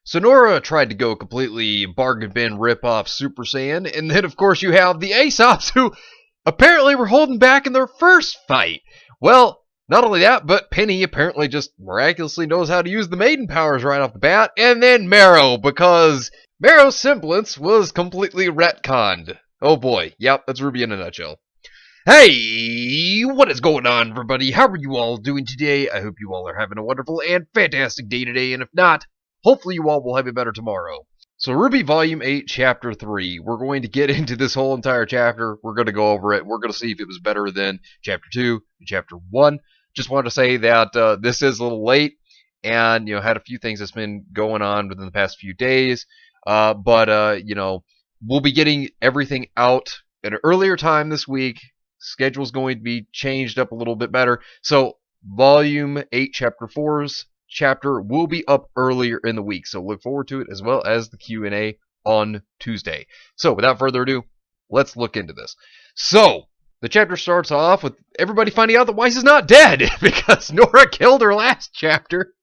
So Nora tried to go completely bargain bin rip off Super Saiyan, and then of course you have the Aesops who apparently were holding back in their first fight. Well, not only that, but Penny apparently just miraculously knows how to use the maiden powers right off the bat, and then Marrow, because Marrow's semblance was completely retconned. Oh boy, yep, that's RWBY in a nutshell. Hey, what is going on, everybody? How are you all doing today? I hope you all are having a wonderful and fantastic day today, and if not, hopefully you all will have a better tomorrow. So RWBY Volume 8, Chapter 3. We're going to get into this whole entire chapter. We're going to go over it. We're going to see if it was better than Chapter 2 and Chapter 1. Just wanted to say that this is a little late, and, had a few things that's been going on within the past few days. But we'll be getting everything out at an earlier time this week. Schedule's going to be changed up a little bit better. So Volume 8, Chapter 4's chapter will be up earlier in the week. So look forward to it, as well as the Q&A on Tuesday. So without further ado, let's look into this. So the chapter starts off with everybody finding out that Weiss is not dead because Nora killed her last chapter.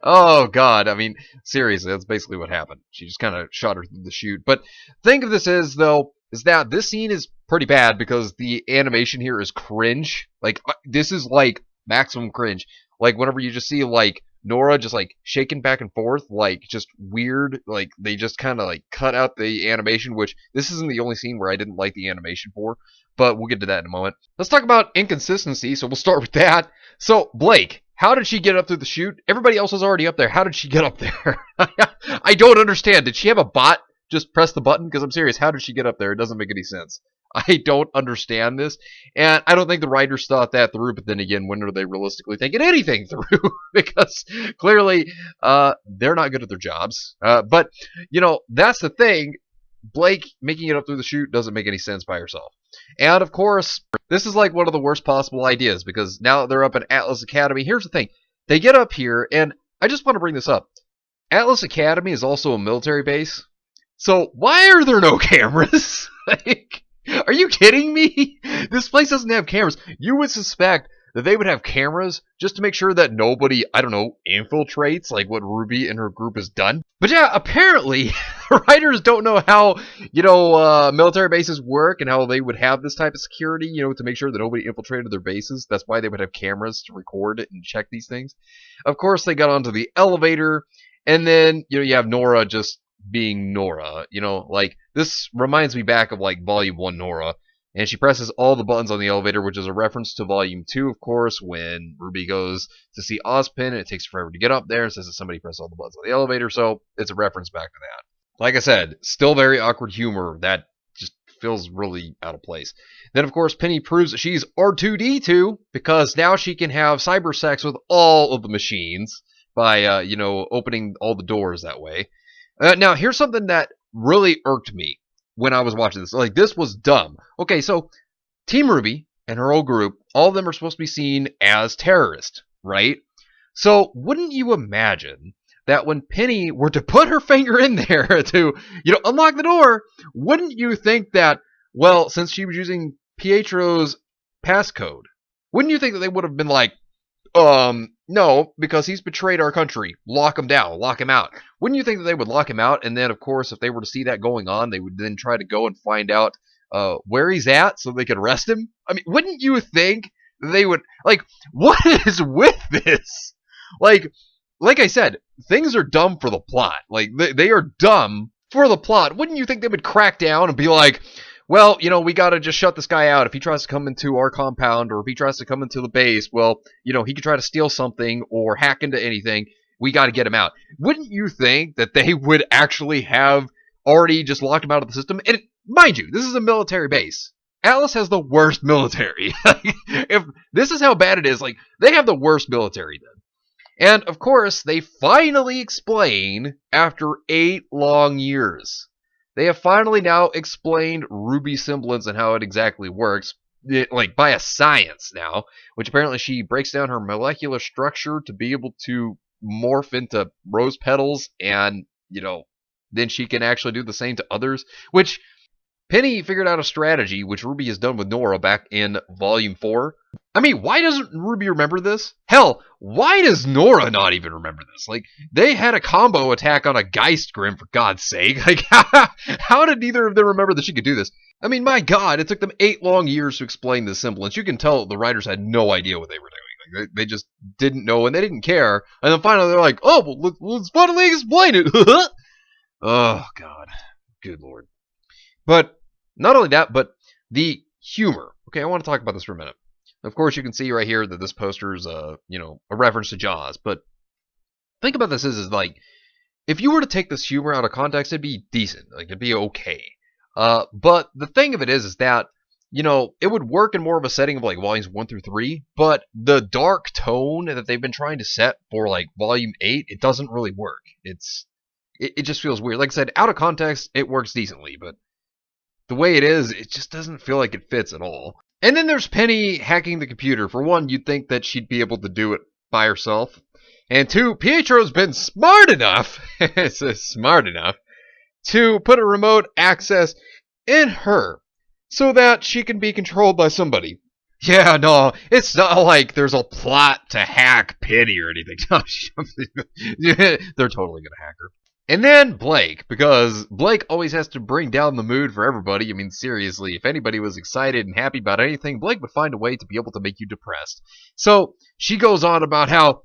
Oh god, I mean, seriously, that's basically what happened. She just kind of shot her through the chute. But think of this as, though, is that this scene is pretty bad because the animation here is cringe. Like, this is like maximum cringe. Like, whenever you just see, like, Nora just, like, shaking back and forth, like, just weird, like, they just kind of, like, cut out the animation, which this isn't the only scene where I didn't like the animation for, but we'll get to that in a moment. Let's talk about inconsistency, so we'll start with that. So, Blake, how did she get up through the chute? Everybody else was already up there. How did she get up there? I don't understand. Did she have a bot just press the button? Because I'm serious, how did she get up there? It doesn't make any sense. I don't understand this, and I don't think the writers thought that through, but then again, when are they realistically thinking anything through? Because clearly, they're not good at their jobs. But, that's the thing. Blake making it up through the chute doesn't make any sense by herself. And, of course, this is like one of the worst possible ideas, because now they're up in Atlas Academy. Here's the thing. They get up here, and I just want to bring this up. Atlas Academy is also a military base. So why are there no cameras? Like, are you kidding me? This place doesn't have cameras. You would suspect that they would have cameras just to make sure that nobody, I don't know, infiltrates, like what RWBY and her group has done. But yeah, apparently, the writers don't know how, military bases work and how they would have this type of security, to make sure that nobody infiltrated their bases. That's why they would have cameras to record it and check these things. Of course, they got onto the elevator, and then, you have Nora just being Nora, like, this reminds me back of, like, Volume 1 Nora, and she presses all the buttons on the elevator, which is a reference to Volume 2, of course, when RWBY goes to see Ozpin, and it takes forever to get up there, and says that somebody pressed all the buttons on the elevator, so it's a reference back to that. Like I said, still very awkward humor that just feels really out of place. Then, of course, Penny proves that she's R2-D2, because now she can have cyber sex with all of the machines by, opening all the doors that way. Now, here's something that really irked me when I was watching this. Like, this was dumb. Okay, so Team RWBY and her whole group, all of them are supposed to be seen as terrorists, right? So, wouldn't you imagine that when Penny were to put her finger in there to, unlock the door, wouldn't you think that, well, since she was using Pietro's passcode, wouldn't you think that they would have been like, no, because he's betrayed our country. Lock him down. Lock him out. Wouldn't you think that they would lock him out? And then, of course, if they were to see that going on, they would then try to go and find out where he's at so they could arrest him? I mean, wouldn't you think they would... Like, what is with this? Like I said, things are dumb for the plot. Like, they are dumb for the plot. Wouldn't you think they would crack down and be like... Well, we gotta just shut this guy out. If he tries to come into our compound, or if he tries to come into the base, well, he could try to steal something or hack into anything. We gotta get him out. Wouldn't you think that they would actually have already just locked him out of the system? And mind you, this is a military base. Atlas has the worst military. If this is how bad it is, like, they have the worst military then. And, of course, they finally explain after 8 long years. They have finally now explained RWBY semblance and how it exactly works, like by a science now, which apparently she breaks down her molecular structure to be able to morph into rose petals, and, then she can actually do the same to others, which Penny figured out a strategy, which RWBY has done with Nora back in Volume 4. I mean, why doesn't RWBY remember this? Hell, why does Nora not even remember this? Like, they had a combo attack on a Geistgrim, for God's sake. Like, how did neither of them remember that she could do this? I mean, my God, it took them 8 long years to explain the semblance. You can tell the writers had no idea what they were doing. Like, they just didn't know, and they didn't care. And then finally they're like, oh, well, let's finally explain it. Oh, God. Good Lord. But not only that, but the humor. Okay, I want to talk about this for a minute. Of course, you can see right here that this poster is a reference to Jaws. But think about this is like, if you were to take this humor out of context, it'd be decent. Like, it'd be okay. But the thing of it is that, it would work in more of a setting of like volumes 1 through 3, but the dark tone that they've been trying to set for like volume 8, it doesn't really work. It just feels weird. Like I said, out of context, it works decently, but the way it is, it just doesn't feel like it fits at all. And then there's Penny hacking the computer. For one, you'd think that she'd be able to do it by herself. And two, Pietro's been smart enough, smart enough, to put a remote access in her so that she can be controlled by somebody. Yeah, no, it's not like there's a plot to hack Penny or anything. They're totally gonna hack her. And then Blake, because Blake always has to bring down the mood for everybody. I mean, seriously, if anybody was excited and happy about anything, Blake would find a way to be able to make you depressed. So she goes on about how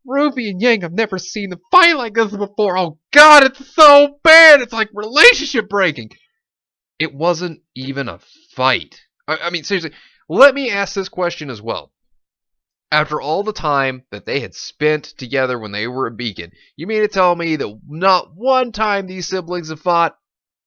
Ruby and Yang have never seen them fight like this before. Oh God, it's so bad. It's like relationship breaking. It wasn't even a fight. I mean, seriously, let me ask this question as well. After all the time that they had spent together when they were a Beacon, you mean to tell me that not one time these siblings have fought?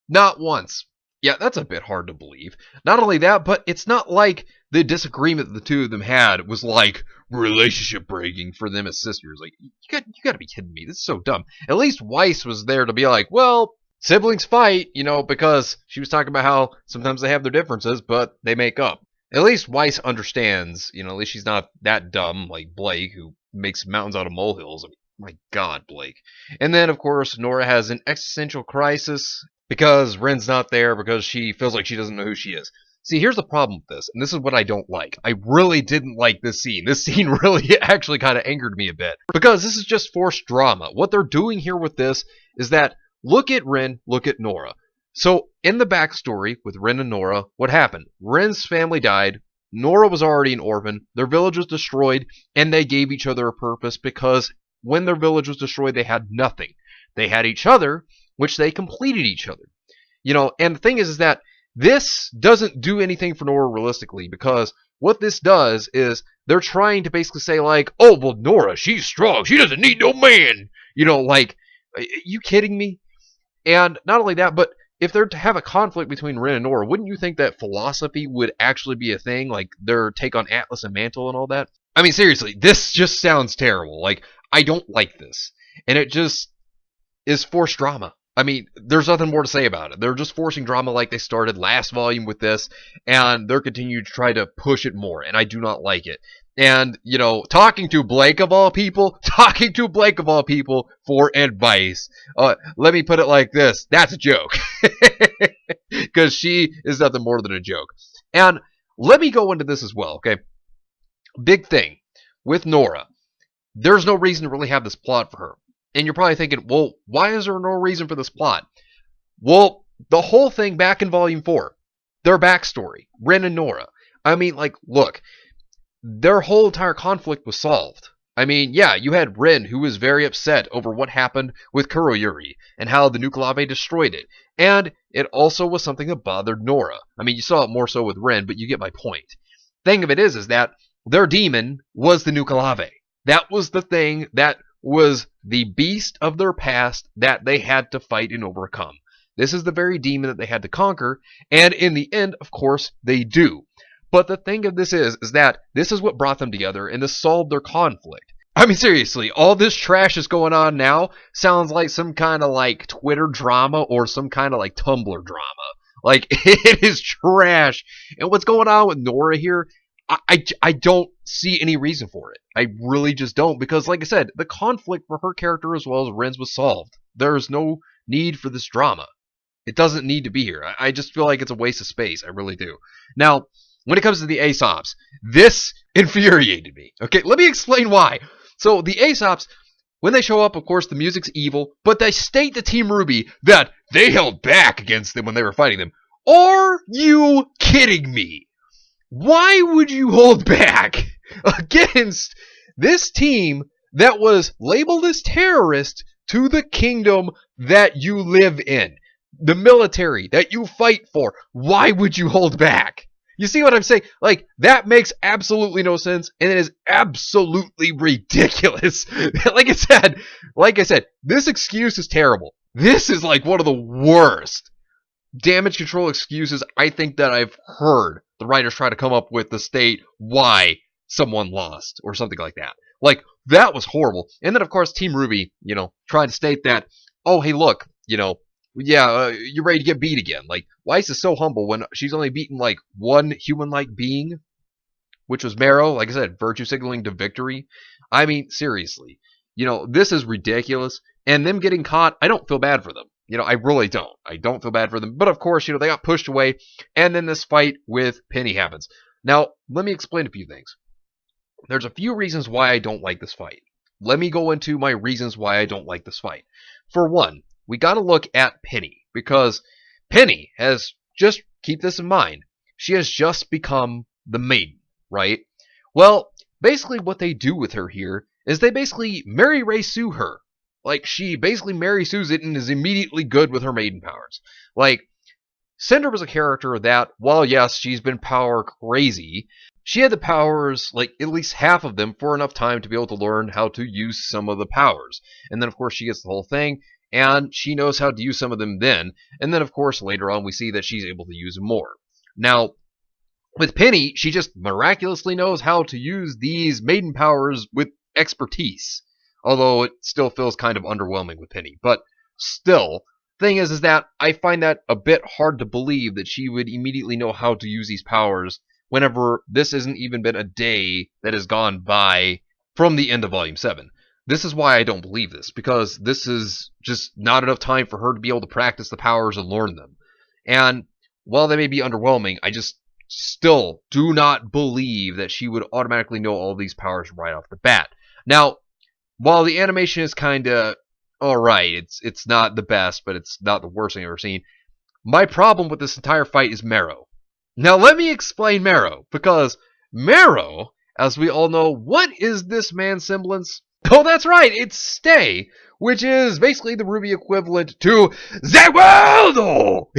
Not once. Yeah, that's a bit hard to believe. Not only that, but it's not like the disagreement that the two of them had was like relationship breaking for them as sisters. Like, you gotta be kidding me. This is so dumb. At least Weiss was there to be like, well, siblings fight, because she was talking about how sometimes they have their differences, but they make up. At least Weiss understands, at least she's not that dumb like Blake, who makes mountains out of molehills. I mean, my God, Blake. And then, of course, Nora has an existential crisis because Ren's not there, because she feels like she doesn't know who she is. See, here's the problem with this, and this is what I don't like. I really didn't like this scene. This scene really actually kind of angered me a bit, because this is just forced drama. What they're doing here with this is that, look at Ren, look at Nora. So, in the backstory with Ren and Nora, what happened? Ren's family died, Nora was already an orphan, their village was destroyed, and they gave each other a purpose because when their village was destroyed, they had nothing. They had each other, which they completed each other. And the thing is that this doesn't do anything for Nora realistically, because what this does is they're trying to basically say like, oh, well, Nora, she's strong, she doesn't need no man. Like, are you kidding me? And not only that, but if they're to have a conflict between Ren and Nora, wouldn't you think that philosophy would actually be a thing? Like their take on Atlas and Mantle and all that? I mean, seriously, this just sounds terrible. Like, I don't like this. And it just is forced drama. I mean, there's nothing more to say about it. They're just forcing drama like they started last volume with this, and they're continuing to try to push it more, and I do not like it. And, talking to Blake of all people for advice. Let me put it like this. That's a joke. Because she is nothing more than a joke. And let me go into this as well, okay? Big thing with Nora. There's no reason to really have this plot for her. And you're probably thinking, well, why is there no reason for this plot? Well, the whole thing back in Volume 4, their backstory, Ren and Nora. I mean, like, look, their whole entire conflict was solved. I mean, yeah, you had Ren, who was very upset over what happened with Kuroyuri and how the Nucleave destroyed it. And it also was something that bothered Nora. I mean, you saw it more so with Ren, but you get my point. Thing of it is that their demon was the Nucleave. That was the thing that was the beast of their past that they had to fight and overcome. This is the very demon that they had to conquer, and in the end, of course, they do. But the thing of this is that this is what brought them together, and this solved their conflict. I mean, seriously, all this trash is going on now sounds like some kind of like Twitter drama or some kind of like Tumblr drama. Like, it is trash. And what's going on with Nora here, I don't see any reason for it. I really just don't, because like I said, the conflict for her character as well as Ren's was solved. There's no need for this drama. It doesn't need to be here. I just feel like it's a waste of space. I really do. Now, when it comes to the Aesops, this infuriated me. Okay, let me explain why. So the Aesops, when they show up, of course, the music's evil, but they state to Team RWBY that they held back against them when they were fighting them. Are you kidding me? Why would you hold back against this team that was labeled as terrorist to the kingdom that you live in? The military that you fight for. Why would you hold back? You see what I'm saying? Like, that makes absolutely no sense, and it is absolutely ridiculous. like I said, this excuse is terrible. This is like one of the worst damage control excuses I think that I've heard the writers try to come up with to state why someone lost or something like that. Like, that was horrible. And then, of course, Team RWBY, tried to state that, oh, hey, look, you're ready to get beat again. Like, Weiss is so humble when she's only beaten, like, one human-like being, which was Marrow. Like I said, virtue signaling to victory. I mean, seriously. This is ridiculous. And them getting caught, I don't feel bad for them. I really don't. I don't feel bad for them. But, of course, they got pushed away. And then this fight with Penny happens. Now, let me explain a few things. There's a few reasons why I don't like this fight. Let me go into my reasons why I don't like this fight. For one, we got to look at Penny, because Penny has, just keep this in mind, she has just become the maiden, right? Well, basically what they do with her here is they basically Mary Ray Sue her. Like, she basically Mary Sues it and is immediately good with her maiden powers. Like, Cinder was a character that, while yes, she's been power crazy, she had the powers, like at least half of them, for enough time to be able to learn how to use some of the powers. And then, of course, she gets the whole thing, and she knows how to use some of them then. And then, of course, later on, we see that she's able to use more. Now, with Penny, she just miraculously knows how to use these maiden powers with expertise. Although it still feels kind of underwhelming with Penny. But still, thing is that I find that a bit hard to believe that she would immediately know how to use these powers whenever this hasn't even been a day that has gone by from the end of Volume 7. This is why I don't believe this, because this is just not enough time for her to be able to practice the powers and learn them. And while they may be underwhelming, I just still do not believe that she would automatically know all these powers right off the bat. Now, while the animation is kind of alright, it's not the best, but it's not the worst thing I've ever seen, my problem with this entire fight is Marrow. Now, let me explain Marrow, because Marrow, as we all know, what is this man's semblance? Oh, that's right, it's Stay, which is basically the RWBY equivalent to ZE WARUDO!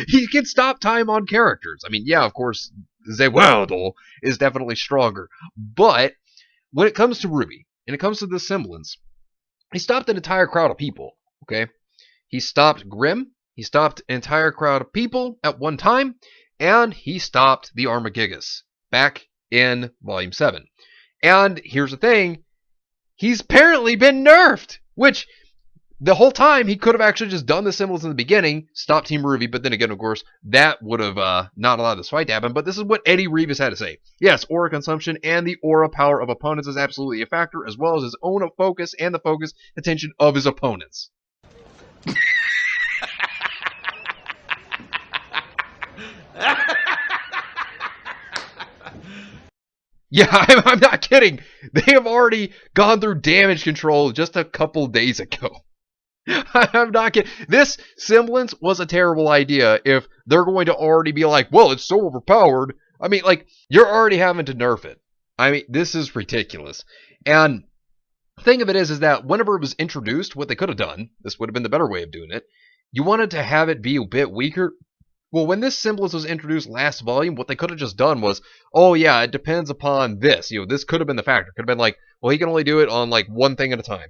He can stop time on characters. I mean, yeah, of course, ZE WARUDO is definitely stronger, but when it comes to RWBY, and it comes to this semblance, he stopped an entire crowd of people, okay? He stopped Grimm, he stopped an entire crowd of people at one time, and he stopped the Armagigas back in Volume 7. And here's the thing, he's apparently been nerfed, which the whole time he could have actually just done the semblance in the beginning, stopped Team RWBY, but then again, of course, that would have not allowed this fight to happen. But this is what Eddie Rivas had to say. Yes, aura consumption and the aura power of opponents is absolutely a factor, as well as his own focus and the focus attention of his opponents. Yeah, I'm not kidding. They have already gone through damage control just a couple days ago. I'm not kidding. This semblance was a terrible idea if they're going to already be like, well, it's so overpowered. I mean, like, you're already having to nerf it. I mean, this is ridiculous. And the thing of it is that whenever it was introduced, what they could have done, this would have been the better way of doing it, you wanted to have it be a bit weaker. Well, when this semblance was introduced last volume, what they could have just done was, oh yeah, it depends upon this. This could have been the factor. Could have been like, well, he can only do it on like one thing at a time.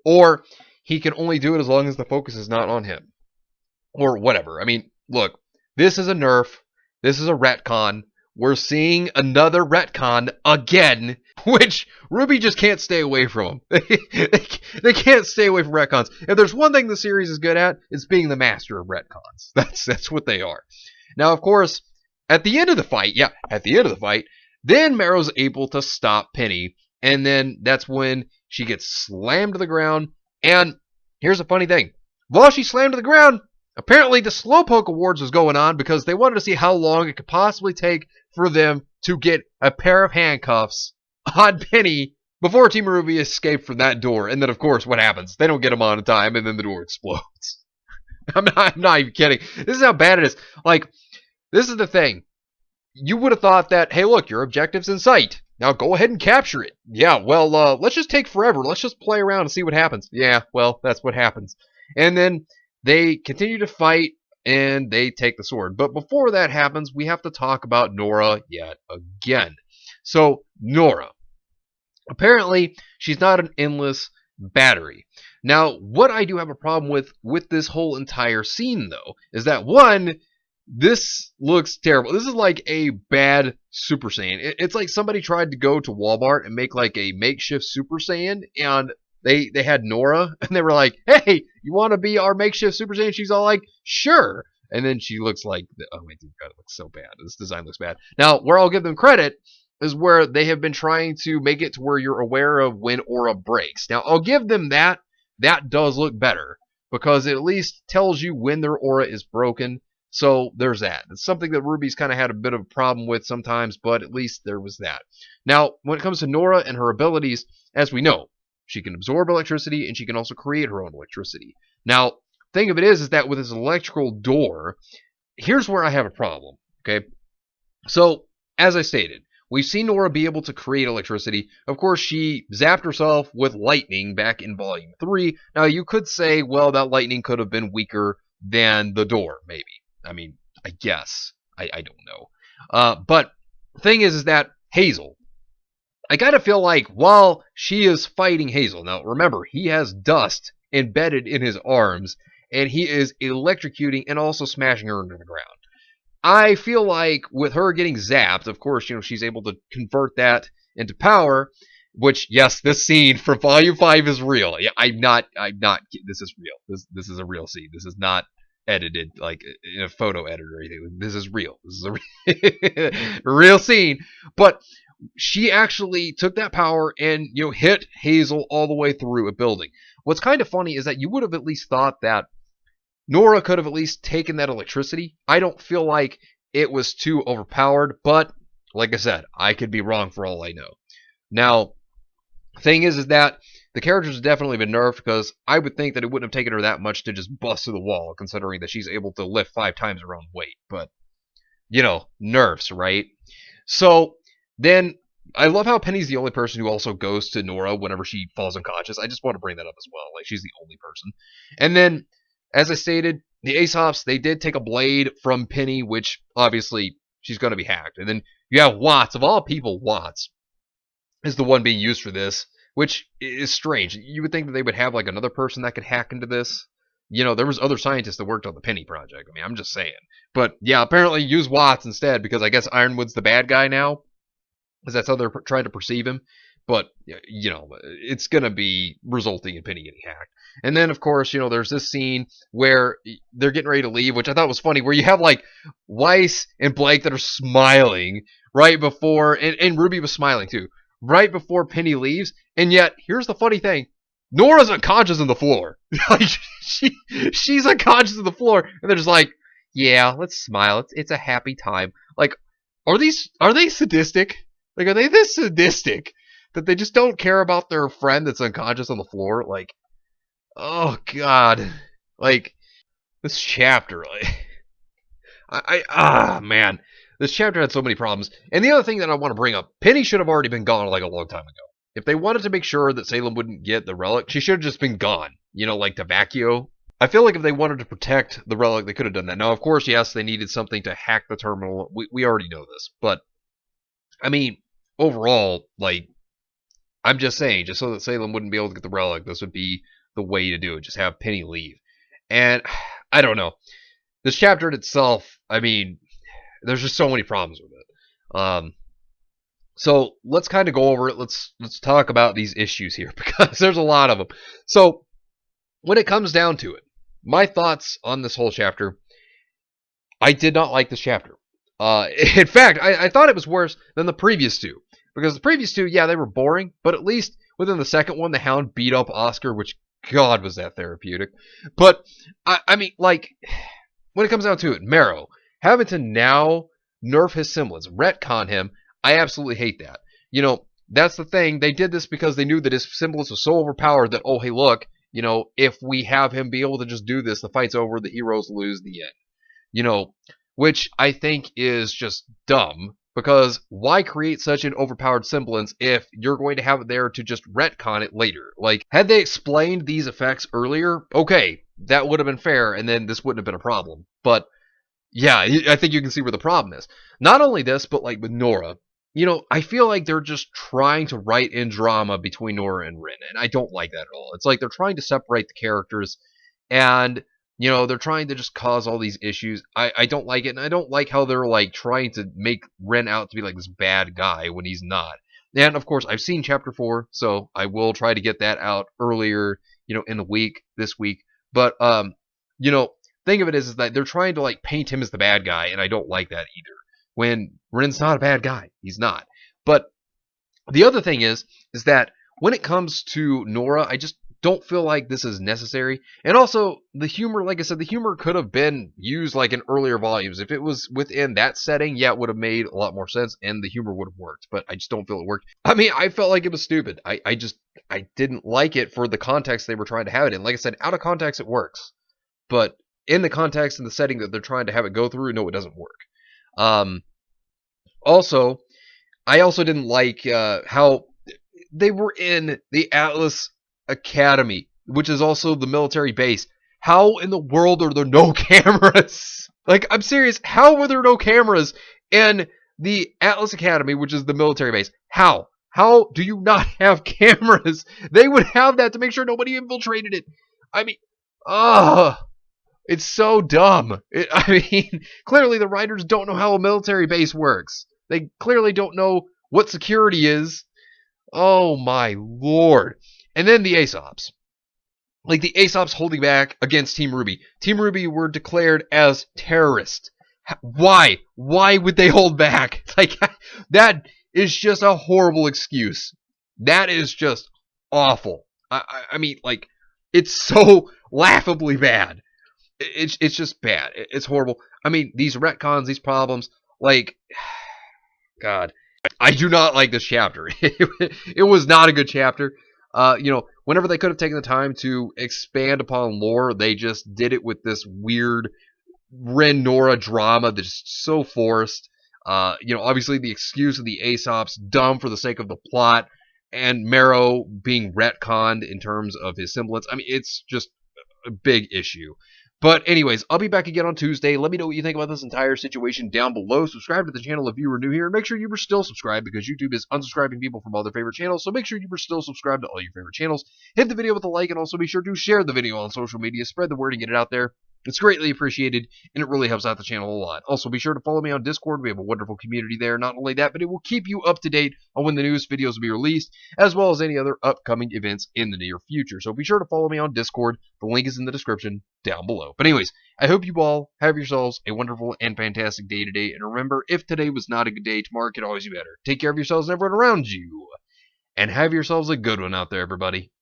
Or he can only do it as long as the focus is not on him. Or whatever. I mean, look, this is a nerf. This is a retcon. We're seeing another retcon again, which RWBY just can't stay away from. They can't stay away from retcons. If there's one thing the series is good at, it's being the master of retcons. That's what they are. Now, of course, at the end of the fight, then Marrow's able to stop Penny, and then that's when she gets slammed to the ground. And here's a funny thing. While she's slammed to the ground, Apparently, the Slowpoke Awards was going on because they wanted to see how long it could possibly take for them to get a pair of handcuffs on Penny before Team RWBY escaped from that door. And then, of course, what happens? They don't get them on in time, and then the door explodes. I'm not even kidding. This is how bad it is. Like, this is the thing. You would have thought that, hey, look, your objective's in sight. Now go ahead and capture it. Yeah, well, let's just take forever. Let's just play around and see what happens. Yeah, well, that's what happens. And then they continue to fight, and they take the sword. But before that happens, we have to talk about Nora yet again. So, Nora. Apparently, she's not an endless battery. Now, what I do have a problem with this whole entire scene, though, is that, one, this looks terrible. This is like a bad Super Saiyan. It's like somebody tried to go to Walmart and make like a makeshift Super Saiyan, and they had Nora, and they were like, hey, you want to be our makeshift Super Saiyan? She's all like, sure. And then she looks like, oh my God, it looks so bad. This design looks bad. Now, where I'll give them credit is where they have been trying to make it to where you're aware of when aura breaks. Now, I'll give them that. That does look better because it at least tells you when their aura is broken. So there's that. It's something that Ruby's kind of had a bit of a problem with sometimes, but at least there was that. Now, when it comes to Nora and her abilities, as we know, she can absorb electricity and she can also create her own electricity. Now, thing of it is that with this electrical door, here's where I have a problem, okay? So, as I stated, we've seen Nora be able to create electricity. Of course, she zapped herself with lightning back in Volume 3. Now, you could say, well, that lightning could have been weaker than the door, maybe. I mean, I guess. I don't know. But the thing is that Hazel, I kind of feel like while she is fighting Hazel, now remember, he has dust embedded in his arms, and he is electrocuting and also smashing her into the ground. I feel like with her getting zapped, of course, she's able to convert that into power, which, yes, this scene from Volume 5 is real. Yeah, I'm not, this is real. This is a real scene. This is not edited like in a photo editor or anything. This is real. This is a real scene. But she actually took that power and hit Hazel all the way through a building. What's kind of funny is that you would have at least thought that Nora could have at least taken that electricity. I don't feel like it was too overpowered, but like I said, I could be wrong for all I know. Now, the thing is that the character's definitely been nerfed because I would think that it wouldn't have taken her that much to just bust through the wall, considering that she's able to lift 5 times her own weight. But, nerfs, right? So, then, I love how Penny's the only person who also goes to Nora whenever she falls unconscious. I just want to bring that up as well. Like, she's the only person. And then, as I stated, the Aesops, they did take a blade from Penny, which, obviously, she's going to be hacked. And then, you have Watts. Of all people, Watts is the one being used for this, which is strange. You would think that they would have, like, another person that could hack into this. There was other scientists that worked on the Penny project. I mean, I'm just saying. But, yeah, apparently use Watts instead, because I guess Ironwood's the bad guy now, because that's how they're trying to perceive him. But, it's going to be resulting in Penny getting hacked. And then, of course, there's this scene where they're getting ready to leave, which I thought was funny, where you have, like, Weiss and Blake that are smiling right before, and Ruby was smiling, too, right before Penny leaves. And yet, here's the funny thing. Nora's unconscious on the floor. Like, she's unconscious on the floor, and they're just like, yeah, let's smile. It's a happy time. Like, are they sadistic? Like, are they this sadistic that they just don't care about their friend that's unconscious on the floor? Like, oh God. Like, this chapter, like, man. This chapter had so many problems. And the other thing that I want to bring up, Penny should have already been gone like a long time ago. If they wanted to make sure that Salem wouldn't get the relic, she should have just been gone. Like Tavakio. I feel like if they wanted to protect the relic, they could have done that. Now, of course, yes, they needed something to hack the terminal. We already know this. But, I mean, overall, like, I'm just saying, just so that Salem wouldn't be able to get the relic, this would be the way to do it. Just have Penny leave. And, I don't know. This chapter in itself, I mean, there's just so many problems with it. So let's kind of go over it. Let's talk about these issues here because there's a lot of them. So when it comes down to it, my thoughts on this whole chapter, I did not like this chapter. In fact, I thought it was worse than the previous two because the previous two, yeah, they were boring, but at least within the second one, the Hound beat up Oscar, which God, was that therapeutic. But, I mean, like, when it comes down to it, Marrow, having to now nerf his semblance, retcon him, I absolutely hate that. You know, that's the thing. They did this because they knew that his semblance was so overpowered that, oh, hey, look, you know, if we have him be able to just do this, the fight's over, the heroes lose, the end. You know, which I think is just dumb. Because why create such an overpowered semblance if you're going to have it there to just retcon it later? Like, had they explained these effects earlier, okay, that would have been fair, and then this wouldn't have been a problem. But yeah, I think you can see where the problem is. Not only this, but like with Nora, you know, I feel like they're just trying to write in drama between Nora and Rin, and I don't like that at all. It's like they're trying to separate the characters, and you know, they're trying to just cause all these issues. I don't like it, and I don't like how they're like trying to make Ren out to be like this bad guy when he's not. And of course, I've seen chapter 4, so I will try to get that out earlier, you know, in the week, this week. But you know, thing of it is that they're trying to like paint him as the bad guy, and I don't like that either. When Ren's not a bad guy, he's not. But the other thing is that when it comes to Nora, I just don't feel like this is necessary. And also, the humor, like I said, the humor could have been used like in earlier volumes. If it was within that setting, yeah, it would have made a lot more sense, and the humor would have worked. But I just don't feel it worked. I mean, I felt like it was stupid. I didn't like it for the context they were trying to have it in. Like I said, out of context, it works. But in the context and the setting that they're trying to have it go through, no, it doesn't work. Also, I also didn't like how they were in the Atlas Academy, which is also the military base. How in the world are there no cameras? Like, I'm serious. How were there no cameras in the Atlas Academy, which is the military base? How? How do you not have cameras? They would have that to make sure nobody infiltrated it. I mean, it's so dumb. I mean, clearly the writers don't know how a military base works. They clearly don't know what security is. Oh my lord. And then the Aesops. Like the Aesops holding back against Team RWBY. Team RWBY were declared as terrorists. Why? Why would they hold back? Like, that is just a horrible excuse. That is just awful. I mean, like, it's so laughably bad. It's just bad. It's horrible. I mean, these retcons, these problems, like, God. I do not like this chapter. It was not a good chapter. You know, whenever they could have taken the time to expand upon lore, they just did it with this weird Ren Nora drama that's so forced. You know, obviously the excuse of the Aesop's dumb for the sake of the plot, and Marrow being retconned in terms of his semblance. I mean, it's just a big issue. But anyways, I'll be back again on Tuesday. Let me know what you think about this entire situation down below. Subscribe to the channel if you are new here. And make sure you are still subscribed because YouTube is unsubscribing people from all their favorite channels. So make sure you are still subscribed to all your favorite channels. Hit the video with a like and also be sure to share the video on social media. Spread the word and get it out there. It's greatly appreciated, and it really helps out the channel a lot. Also, be sure to follow me on Discord. We have a wonderful community there. Not only that, but it will keep you up to date on when the newest videos will be released, as well as any other upcoming events in the near future. So be sure to follow me on Discord. The link is in the description down below. But anyways, I hope you all have yourselves a wonderful and fantastic day today. And remember, if today was not a good day, tomorrow could always be better. Take care of yourselves and everyone around you. And have yourselves a good one out there, everybody.